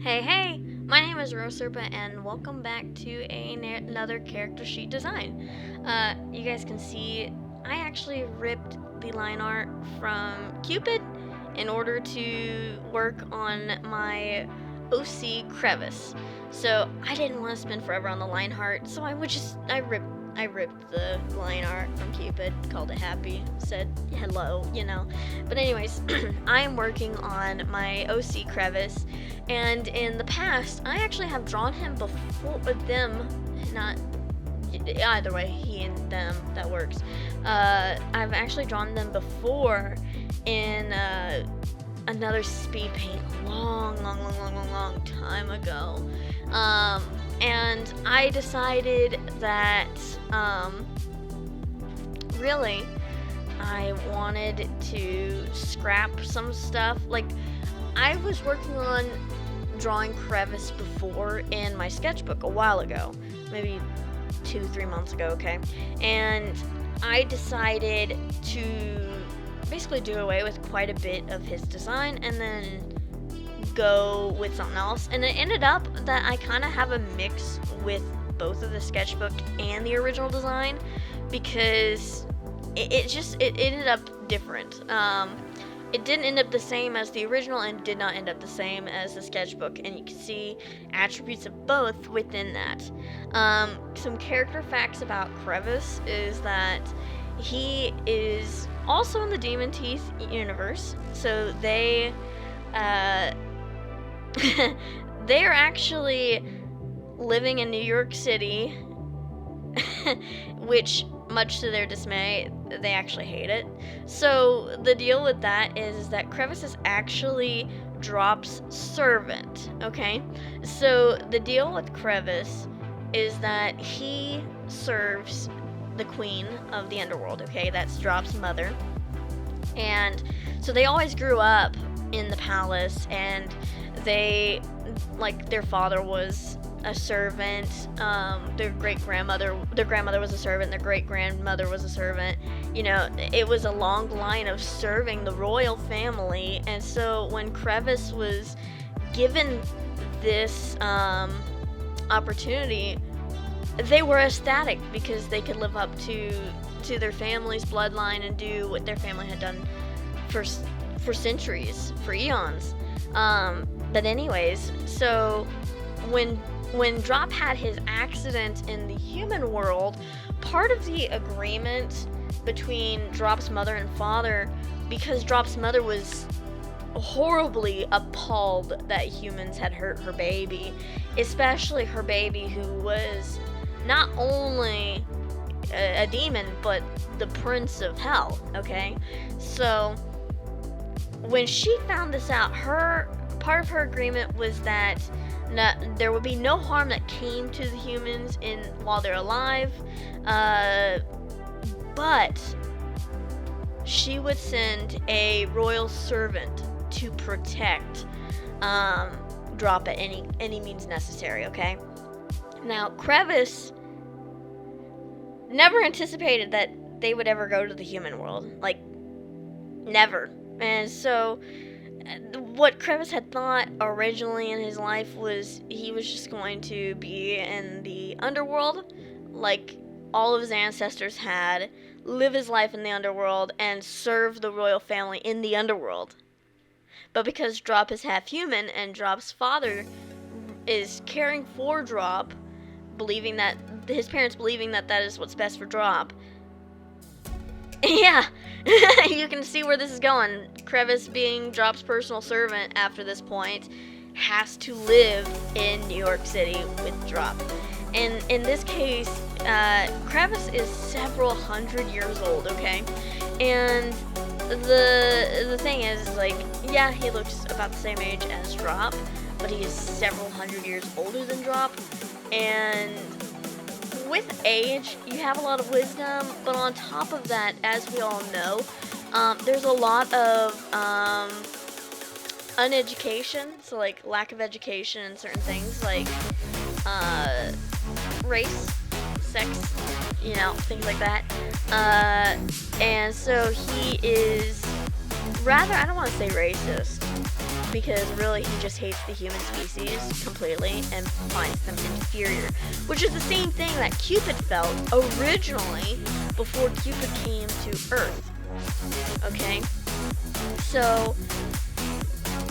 Hey, my name is Roserpa and welcome back to another character sheet design. You guys can see I actually ripped the line art from Cupid in order to work on my OC Crevis. So I didn't want to spend forever on the line art, so I ripped the line art from Cupid, called it happy, said hello, But anyways, I'm working on my OC Crevis, and in the past, I actually have drawn him before them, not either way, he and them, that works. I've actually drawn them before in another speed paint a long time ago. And I decided that really I wanted to scrap some stuff. Like, I was working on drawing Crevis before in my sketchbook a while ago, maybe 2-3 months ago, okay? And I decided to basically do away with quite a bit of his design and then go with something else, and it ended up that I kind of have a mix with both of the sketchbook and the original design, because it ended up different. It didn't end up the same as the original and did not end up the same as the sketchbook, and you can see attributes of both within that. Some character facts about Crevis is that he is also in the Demon Teeth universe, so they they are actually living in New York City, which, much to their dismay, they actually hate it. So the deal with that is that Crevis is actually Drop's servant, okay? So the deal with Crevis is that he serves the queen of the underworld, okay? That's Drop's mother. And so they always grew up in the palace, and their father was a servant, their grandmother was a servant, their great-grandmother was a servant. It was a long line of serving the royal family. And so when Crevis was given this opportunity, they were ecstatic because they could live up to their family's bloodline and do what their family had done for centuries, for eons. But anyways, so when Drop had his accident in the human world, part of the agreement between Drop's mother and father, because Drop's mother was horribly appalled that humans had hurt her baby, especially her baby, who was not only a demon, but the prince of hell, okay? So when she found this out, part of her agreement was that there would be no harm that came to the humans while they're alive, but she would send a royal servant to protect Drop at any means necessary, okay? Now, Crevis never anticipated that they would ever go to the human world. Like, never. And so what Crevis had thought originally in his life was he was just going to be in the underworld like all of his ancestors had, live his life in the underworld, and serve the royal family in the underworld. But because Drop is half human and Drop's father is caring for Drop, believing that his parents believing that is what's best for Drop. Yeah, you can see where this is going. Crevis, being Drop's personal servant after this point, has to live in New York City with Drop. And in this case, Crevis is several hundred years old, okay? And the thing is, like, yeah, he looks about the same age as Drop, but he is several hundred years older than Drop. And with age, you have a lot of wisdom, but on top of that, as we all know, there's a lot of uneducation, so like lack of education in certain things, like race, sex, things like that. And so he is rather, I don't want to say racist, because really he just hates the human species completely and finds them inferior, which is the same thing that Cupid felt originally before Cupid came to Earth. Okay, so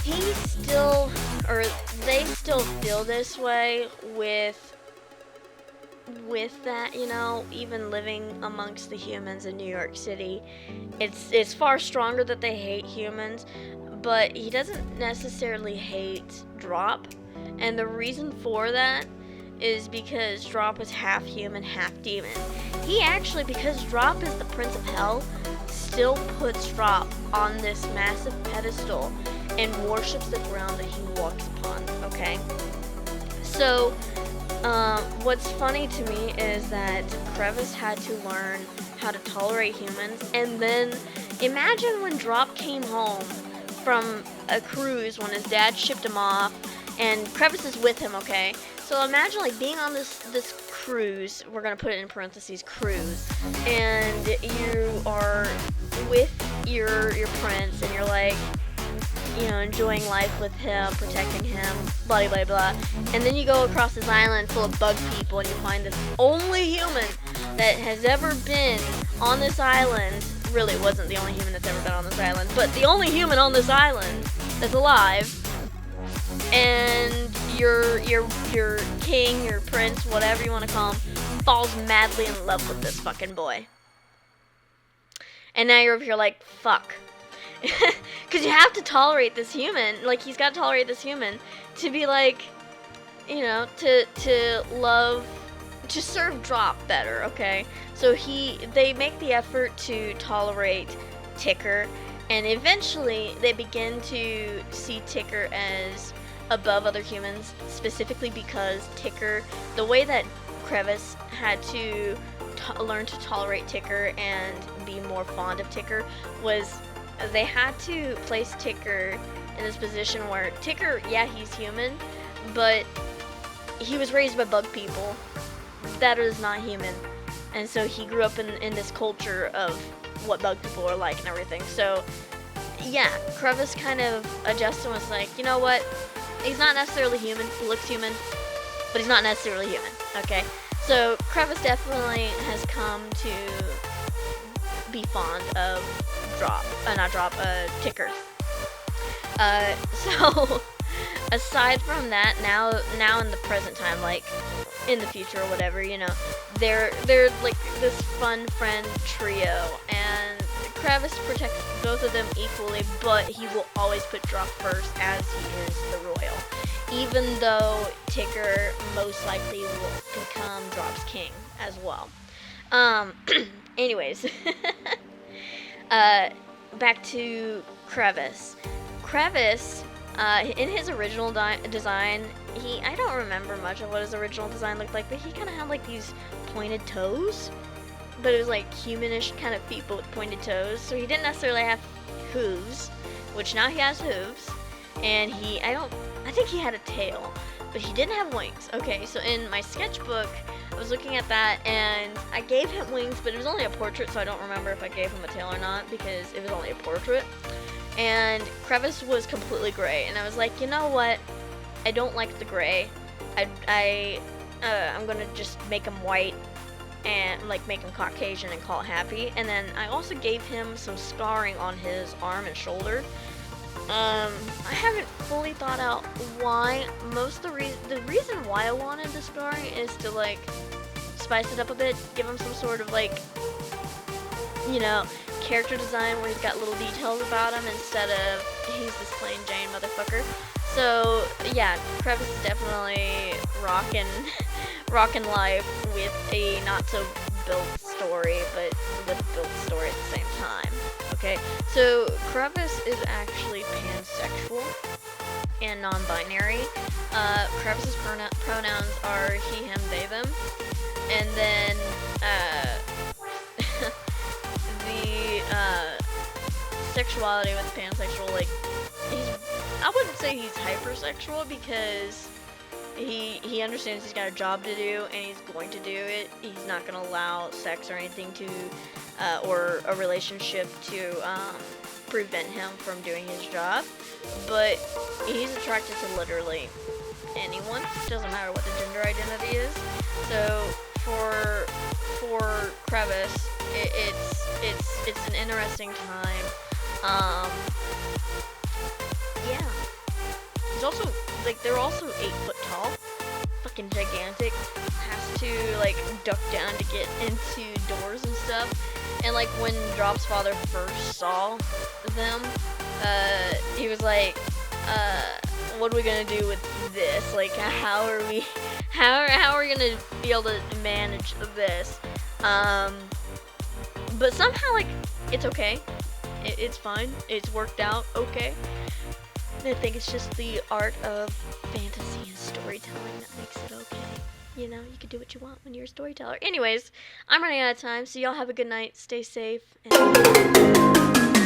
he still, or they still feel this way with that, you know, even living amongst the humans in New York City. It's far stronger that they hate humans, but he doesn't necessarily hate Drop. And the reason for that is because Drop is half human, half demon. He actually, because Drop is the Prince of Hell, still puts Drop on this massive pedestal and worships the ground that he walks upon, okay? So, what's funny to me is that Crevis had to learn how to tolerate humans, and then imagine when Drop came home from a cruise when his dad shipped him off, and Crevis is with him, okay? So imagine like being on this cruise, we're gonna put it in parentheses, cruise, and you are with your prince, and you're like, you know, enjoying life with him, protecting him, blah blah blah. And then you go across this island full of bug people and you find this only human that has ever been on this island. Really wasn't the only human that's ever been on this island, but the only human on this island that's alive. And your king, your prince, whatever you want to call him, falls madly in love with this fucking boy. And now you're over here like, fuck. Because you have to tolerate this human, like he's got to tolerate this human to be like, you know, to love, to serve Drop better, okay? So they make the effort to tolerate Ticker, and eventually they begin to see Ticker as above other humans, specifically because Ticker, the way that Crevis had to learn to tolerate Ticker and be more fond of Ticker was they had to place Ticker in this position where Ticker, yeah, he's human, but he was raised by bug people that is not human. And so he grew up in this culture of what bug people are like and everything. So, yeah, Crevis kind of adjusted and was like, you know what? He's not necessarily human. He looks human, but he's not necessarily human, okay? So Crevis definitely has come to be fond of Ticker. So aside from that, now in the present time, like in the future or whatever, you know, they're like this fun friend trio, and Crevis protects both of them equally, but he will always put Drop first as he is the royal, even though Ticker most likely will become Drop's king as well. Anyways. Back to Crevis. Crevis, in his original design, I don't remember much of what his original design looked like, but he kind of had like these pointed toes, but it was like humanish kind of feet, but with pointed toes. So he didn't necessarily have hooves, which now he has hooves, and I think he had a tail, but he didn't have wings. Okay, so in my sketchbook, I was looking at that, and I gave him wings, but it was only a portrait, so I don't remember if I gave him a tail or not, because it was only a portrait. And Crevis was completely gray, and I was like, you know what? I don't like the gray. I'm gonna just make him white, and like make him Caucasian and call it happy. And then I also gave him some scarring on his arm and shoulder. I haven't fully thought out why. The reason why I wanted the scarring is to like spice it up a bit, give him some sort of like, you know, character design where he's got little details about him instead of he's this plain Jane motherfucker. So yeah, Crevis is definitely rockin' life with a not so built story, but with a built story at the same time. Okay, so Crevis is actually pansexual and non-binary. Crevis's pronouns are he, him, they, them, and then the sexuality with pansexual, like I wouldn't say he's hypersexual because he understands he's got a job to do and he's going to do it. He's not going to allow sex or anything to or a relationship to prevent him from doing his job, but he's attracted to literally anyone. Doesn't matter what the gender identity is. So for Crevis, it's an interesting time. Yeah. He's also like they're also 8 foot tall, fucking gigantic. Has to like duck down to get into doors and stuff. And like when Drop's father first saw them, he was like, what are we gonna do with this? Like, how are we gonna be able to manage this? But somehow, like, it's okay. It's fine. It's worked out okay. I think it's just the art of fantasy and storytelling that makes it okay. You know, you can do what you want when you're a storyteller. Anyways, I'm running out of time, so y'all have a good night. Stay safe. And